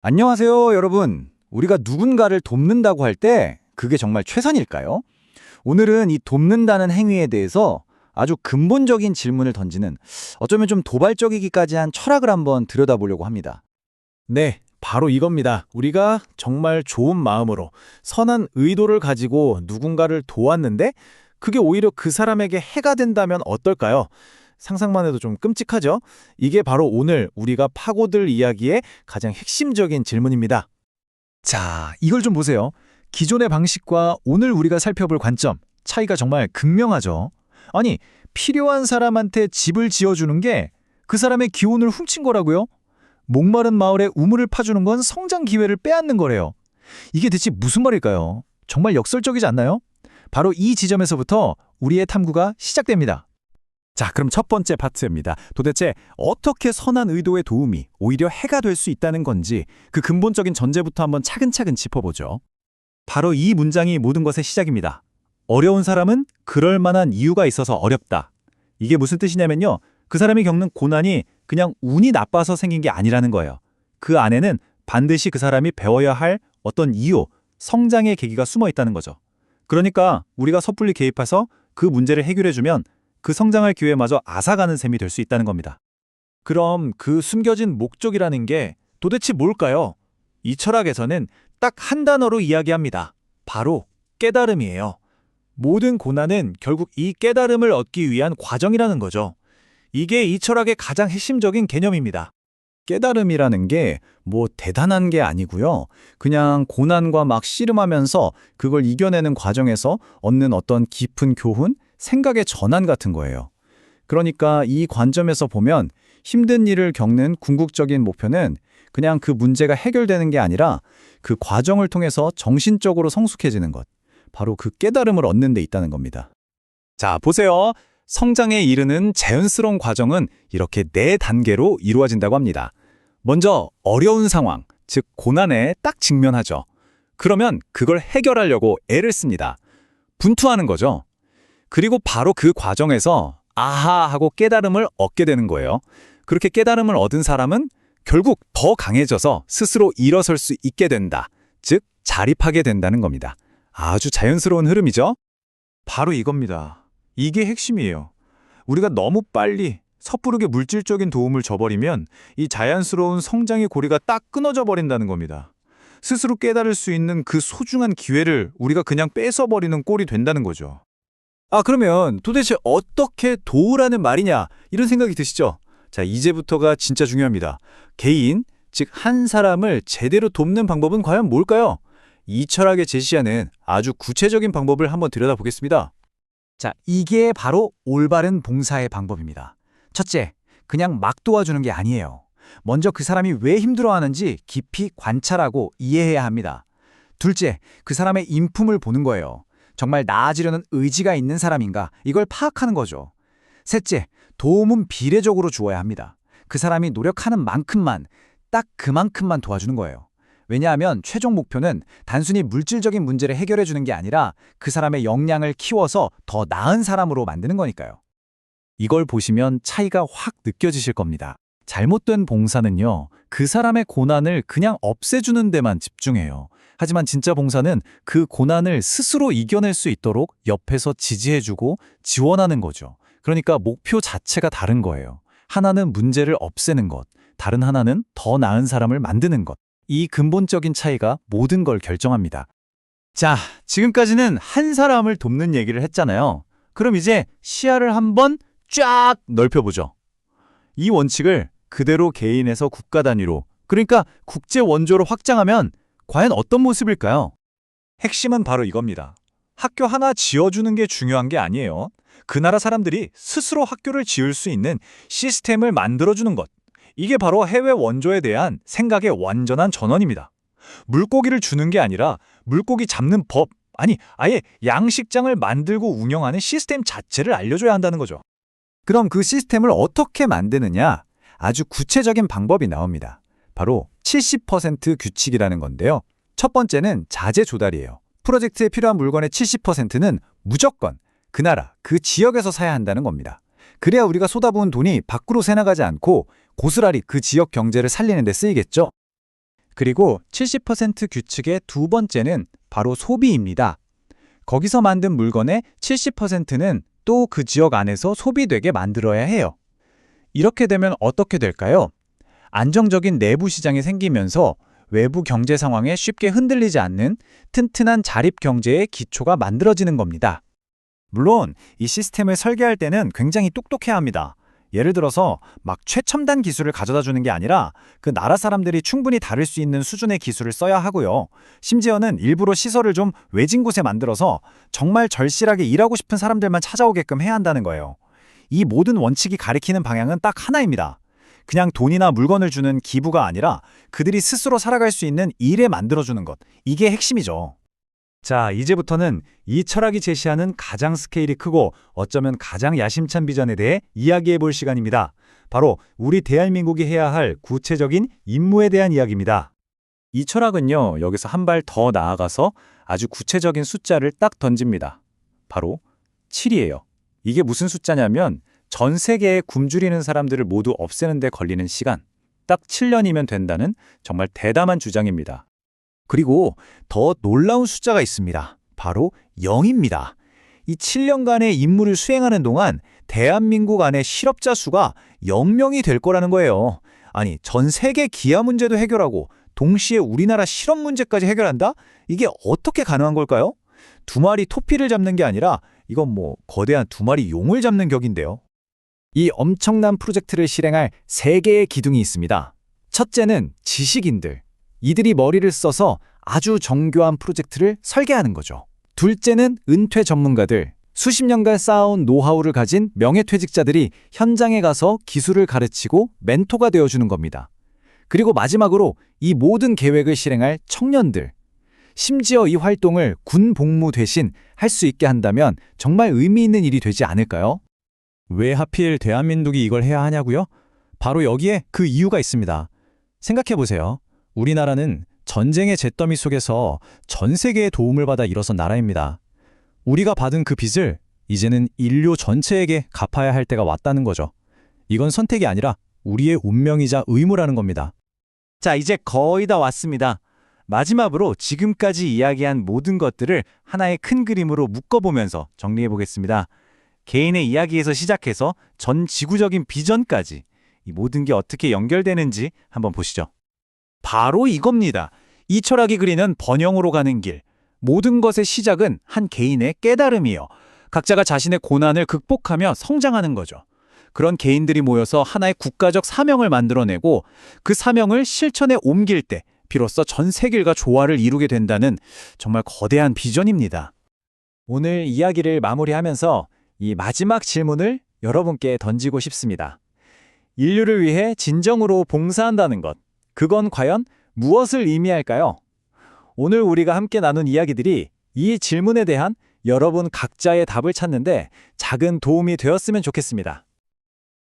안녕하세요, 여러분. 우리가 누군가를 돕는다고 할 때 그게 정말 최선일까요? 오늘은 이 돕는다는 행위에 대해서 아주 근본적인 질문을 던지는 어쩌면 좀 도발적이기까지 한 철학을 한번 들여다보려고 합니다. 네, 바로 이겁니다. 우리가 정말 좋은 마음으로 선한 의도를 가지고 누군가를 도왔는데 그게 오히려 그 사람에게 해가 된다면 어떨까요? 상상만 해도 좀 끔찍하죠? 이게 바로 오늘 우리가 파고들 이야기의 가장 핵심적인 질문입니다. 자, 이걸 좀 보세요. 기존의 방식과 오늘 우리가 살펴볼 관점, 차이가 정말 극명하죠. 아니, 필요한 사람한테 집을 지어주는 게 그 사람의 기혼을 훔친 거라고요? 목마른 마을에 우물을 파주는 건 성장 기회를 빼앗는 거래요. 이게 대체 무슨 말일까요? 정말 역설적이지 않나요? 바로 이 지점에서부터 우리의 탐구가 시작됩니다. 자, 그럼 첫 번째 파트입니다. 도대체 어떻게 선한 의도의 도움이 오히려 해가 될 수 있다는 건지 그 근본적인 전제부터 한번 차근차근 짚어보죠. 바로 이 문장이 모든 것의 시작입니다. 어려운 사람은 그럴 만한 이유가 있어서 어렵다. 이게 무슨 뜻이냐면요. 그 사람이 겪는 고난이 그냥 운이 나빠서 생긴 게 아니라는 거예요. 그 안에는 반드시 그 사람이 배워야 할 어떤 이유, 성장의 계기가 숨어 있다는 거죠. 그러니까 우리가 섣불리 개입해서 그 문제를 해결해주면 그 성장할 기회마저 앗아가는 셈이 될 수 있다는 겁니다. 그럼 그 숨겨진 목적이라는 게 도대체 뭘까요? 이 철학에서는 딱 한 단어로 이야기합니다. 바로 깨달음이에요. 모든 고난은 결국 이 깨달음을 얻기 위한 과정이라는 거죠. 이게 이 철학의 가장 핵심적인 개념입니다. 깨달음이라는 게 뭐 대단한 게 아니고요. 그냥 고난과 막 씨름하면서 그걸 이겨내는 과정에서 얻는 어떤 깊은 교훈, 생각의 전환 같은 거예요. 그러니까 이 관점에서 보면 힘든 일을 겪는 궁극적인 목표는 그냥 그 문제가 해결되는 게 아니라 그 과정을 통해서 정신적으로 성숙해지는 것, 바로 그 깨달음을 얻는 데 있다는 겁니다. 자, 보세요. 성장에 이르는 자연스러운 과정은 이렇게 4단계로 이루어진다고 합니다. 먼저 어려운 상황, 즉 고난에 딱 직면하죠. 그러면 그걸 해결하려고 애를 씁니다. 분투하는 거죠. 그리고 바로 그 과정에서 아하 하고 깨달음을 얻게 되는 거예요. 그렇게 깨달음을 얻은 사람은 결국 더 강해져서 스스로 일어설 수 있게 된다. 즉 자립하게 된다는 겁니다. 아주 자연스러운 흐름이죠. 바로 이겁니다. 이게 핵심이에요. 우리가 너무 빨리 섣부르게 물질적인 도움을 줘버리면 이 자연스러운 성장의 고리가 딱 끊어져 버린다는 겁니다. 스스로 깨달을 수 있는 그 소중한 기회를 우리가 그냥 뺏어버리는 꼴이 된다는 거죠. 아, 그러면 도대체 어떻게 도우라는 말이냐? 이런 생각이 드시죠? 자, 이제부터가 진짜 중요합니다. 개인, 즉 한 사람을 제대로 돕는 방법은 과연 뭘까요? 이 철학에 제시하는 아주 구체적인 방법을 한번 들여다보겠습니다. 자, 이게 바로 올바른 봉사의 방법입니다. 첫째, 그냥 막 도와주는 게 아니에요. 먼저 그 사람이 왜 힘들어하는지 깊이 관찰하고 이해해야 합니다. 둘째, 그 사람의 인품을 보는 거예요. 정말 나아지려는 의지가 있는 사람인가? 이걸 파악하는 거죠. 셋째, 도움은 비례적으로 주어야 합니다. 그 사람이 노력하는 만큼만, 딱 그만큼만 도와주는 거예요. 왜냐하면 최종 목표는 단순히 물질적인 문제를 해결해 주는 게 아니라 그 사람의 역량을 키워서 더 나은 사람으로 만드는 거니까요. 이걸 보시면 차이가 확 느껴지실 겁니다. 잘못된 봉사는요, 그 사람의 고난을 그냥 없애주는 데만 집중해요. 하지만 진짜 봉사는 그 고난을 스스로 이겨낼 수 있도록 옆에서 지지해주고 지원하는 거죠. 그러니까 목표 자체가 다른 거예요. 하나는 문제를 없애는 것, 다른 하나는 더 나은 사람을 만드는 것. 이 근본적인 차이가 모든 걸 결정합니다. 자, 지금까지는 한 사람을 돕는 얘기를 했잖아요. 그럼 이제 시야를 한번 쫙 넓혀보죠. 이 원칙을 그대로 개인에서 국가 단위로, 그러니까 국제 원조로 확장하면 과연 어떤 모습일까요? 핵심은 바로 이겁니다. 학교 하나 지어주는 게 중요한 게 아니에요. 그 나라 사람들이 스스로 학교를 지을 수 있는 시스템을 만들어주는 것. 이게 바로 해외 원조에 대한 생각의 완전한 전환입니다. 물고기를 주는 게 아니라 물고기 잡는 법, 아니 아예 양식장을 만들고 운영하는 시스템 자체를 알려줘야 한다는 거죠. 그럼 그 시스템을 어떻게 만드느냐? 아주 구체적인 방법이 나옵니다. 바로 70% 규칙이라는 건데요. 첫 번째는 자재 조달이에요. 프로젝트에 필요한 물건의 70%는 무조건 그 나라, 그 지역에서 사야 한다는 겁니다. 그래야 우리가 쏟아부은 돈이 밖으로 새나가지 않고 고스란히 그 지역 경제를 살리는 데 쓰이겠죠. 그리고 70% 규칙의 두 번째는 바로 소비입니다. 거기서 만든 물건의 70%는 또 그 지역 안에서 소비되게 만들어야 해요. 이렇게 되면 어떻게 될까요? 안정적인 내부 시장이 생기면서 외부 경제 상황에 쉽게 흔들리지 않는 튼튼한 자립 경제의 기초가 만들어지는 겁니다. 물론 이 시스템을 설계할 때는 굉장히 똑똑해야 합니다. 예를 들어서 막 최첨단 기술을 가져다 주는 게 아니라 그 나라 사람들이 충분히 다룰 수 있는 수준의 기술을 써야 하고요. 심지어는 일부러 시설을 좀 외진 곳에 만들어서 정말 절실하게 일하고 싶은 사람들만 찾아오게끔 해야 한다는 거예요. 이 모든 원칙이 가리키는 방향은 딱 하나입니다. 그냥 돈이나 물건을 주는 기부가 아니라 그들이 스스로 살아갈 수 있는 일에 만들어주는 것. 이게 핵심이죠. 자, 이제부터는 이 철학이 제시하는 가장 스케일이 크고 어쩌면 가장 야심찬 비전에 대해 이야기해 볼 시간입니다. 바로 우리 대한민국이 해야 할 구체적인 임무에 대한 이야기입니다. 이 철학은요, 여기서 한 발 더 나아가서 아주 구체적인 숫자를 딱 던집니다. 바로 7이에요. 이게 무슨 숫자냐면 전 세계에 굶주리는 사람들을 모두 없애는 데 걸리는 시간, 딱 7년이면 된다는 정말 대담한 주장입니다. 그리고 더 놀라운 숫자가 있습니다. 바로 0입니다. 이 7년간의 임무를 수행하는 동안 대한민국 안의 실업자 수가 0명이 될 거라는 거예요. 아니, 전 세계 기아 문제도 해결하고 동시에 우리나라 실업 문제까지 해결한다? 이게 어떻게 가능한 걸까요? 두 마리 토피를 잡는 게 아니라 이건 뭐 거대한 두 마리 용을 잡는 격인데요. 이 엄청난 프로젝트를 실행할 세 개의 기둥이 있습니다. 첫째는 지식인들. 이들이 머리를 써서 아주 정교한 프로젝트를 설계하는 거죠. 둘째는 은퇴 전문가들. 수십 년간 쌓아온 노하우를 가진 명예퇴직자들이 현장에 가서 기술을 가르치고 멘토가 되어주는 겁니다. 그리고 마지막으로 이 모든 계획을 실행할 청년들. 심지어 이 활동을 군 복무 대신 할 수 있게 한다면 정말 의미 있는 일이 되지 않을까요? 왜 하필 대한민국이 이걸 해야 하냐고요? 바로 여기에 그 이유가 있습니다. 생각해보세요. 우리나라는 전쟁의 잿더미 속에서 전 세계의 도움을 받아 일어선 나라입니다. 우리가 받은 그 빚을 이제는 인류 전체에게 갚아야 할 때가 왔다는 거죠. 이건 선택이 아니라 우리의 운명이자 의무라는 겁니다. 자, 이제 거의 다 왔습니다. 마지막으로 지금까지 이야기한 모든 것들을 하나의 큰 그림으로 묶어보면서 정리해 보겠습니다. 개인의 이야기에서 시작해서 전 지구적인 비전까지 이 모든 게 어떻게 연결되는지 한번 보시죠. 바로 이겁니다. 이 철학이 그리는 번영으로 가는 길. 모든 것의 시작은 한 개인의 깨달음이요. 각자가 자신의 고난을 극복하며 성장하는 거죠. 그런 개인들이 모여서 하나의 국가적 사명을 만들어내고 그 사명을 실천에 옮길 때 비로소 전 세계가 조화를 이루게 된다는 정말 거대한 비전입니다. 오늘 이야기를 마무리하면서 이 마지막 질문을 여러분께 던지고 싶습니다. 인류를 위해 진정으로 봉사한다는 것, 그건 과연 무엇을 의미할까요? 오늘 우리가 함께 나눈 이야기들이 이 질문에 대한 여러분 각자의 답을 찾는데 작은 도움이 되었으면 좋겠습니다.